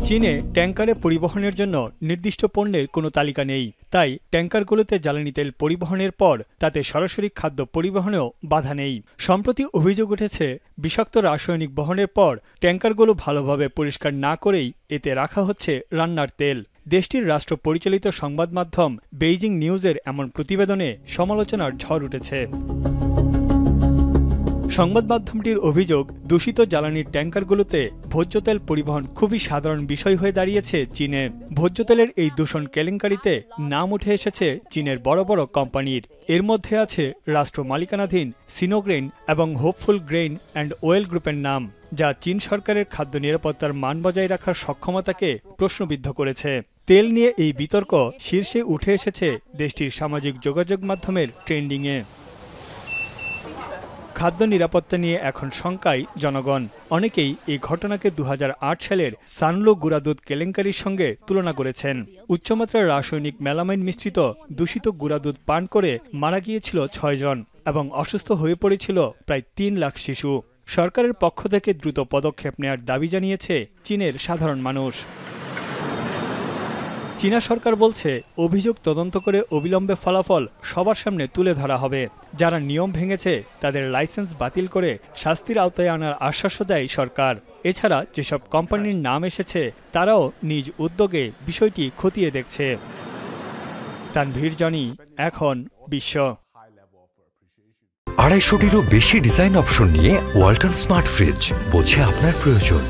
চীনে ট্যাঙ্কারে পরিবহনের জন্য নির্দিষ্ট পণ্যের কোনো তালিকা নেই। তাই ট্যাঙ্কারগুলোতে জ্বালানি তেল পরিবহনের পর তাতে সরাসরি খাদ্য পরিবহনেও বাধা নেই। সম্প্রতি অভিযোগ উঠেছে, বিষাক্ত রাসায়নিক বহনের পর ট্যাঙ্কারগুলো ভালোভাবে পরিষ্কার না করেই এতে রাখা হচ্ছে রান্নার তেল। দেশটির রাষ্ট্র পরিচালিত সংবাদ মাধ্যম বেইজিং নিউজের এমন প্রতিবেদনে সমালোচনার ঝড় উঠেছে। সংবাদ মাধ্যমটির অভিযোগ, দূষিত জ্বালানির ট্যাঙ্কারগুলোতে ভোজ্য তেল পরিবহন খুবই সাধারণ বিষয় হয়ে দাঁড়িয়েছে চীনে। ভোজ্য তেলের এই দূষণ কেলেঙ্কারিতে নাম উঠে এসেছে চীনের বড় বড় কোম্পানির। এর মধ্যে আছে রাষ্ট্র মালিকানাধীন সিনোগ্রেইন এবং হোপফুল গ্রেইন অ্যান্ড ওয়েল গ্রুপের নাম, যা চীন সরকারের খাদ্য নিরাপত্তার মান বজায় রাখার সক্ষমতাকে প্রশ্নবিদ্ধ করেছে। তেল নিয়ে এই বিতর্ক শীর্ষে উঠে এসেছে দেশটির সামাজিক যোগাযোগ মাধ্যমের ট্রেন্ডিংয়ে। খাদ্য নিরাপত্তা নিয়ে এখন শঙ্কায় জনগণ। অনেকেই এই ঘটনাকে 2008 সালের সানলো গুঁড়া দুধ কেলেঙ্কারির সঙ্গে তুলনা করেছেন। উচ্চমাত্রার রাসায়নিক মেলামাইন মিশ্রিত দূষিত গুঁড়া দুধ পান করে মারা গিয়েছিল 6 জন এবং অসুস্থ হয়ে পড়েছিল প্রায় 3 লাখ শিশু। সরকারের পক্ষ থেকে দ্রুত পদক্ষেপ নেওয়ার দাবি জানিয়েছে চীনের সাধারণ মানুষ। চীনা সরকার বলছে, অভিযোগ তদন্ত করে অবিলম্বে ফলাফল সবার সামনে তুলে ধরা হবে। যারা নিয়ম ভেঙেছে তাদের লাইসেন্স বাতিল করে শাস্তির আওতায় আনার আশ্বাসও দেয় সরকার। এছাড়া যেসব কোম্পানির নাম এসেছে তারাও নিজ উদ্যোগে বিষয়টি খতিয়ে দেখছে। তানভীর জনি, এখন বিশ্ব। 250টিরও বেশি ডিজাইন অপশন নিয়ে ওয়ালটন স্মার্ট ফ্রিজ, বোঝে আপনার প্রয়োজন।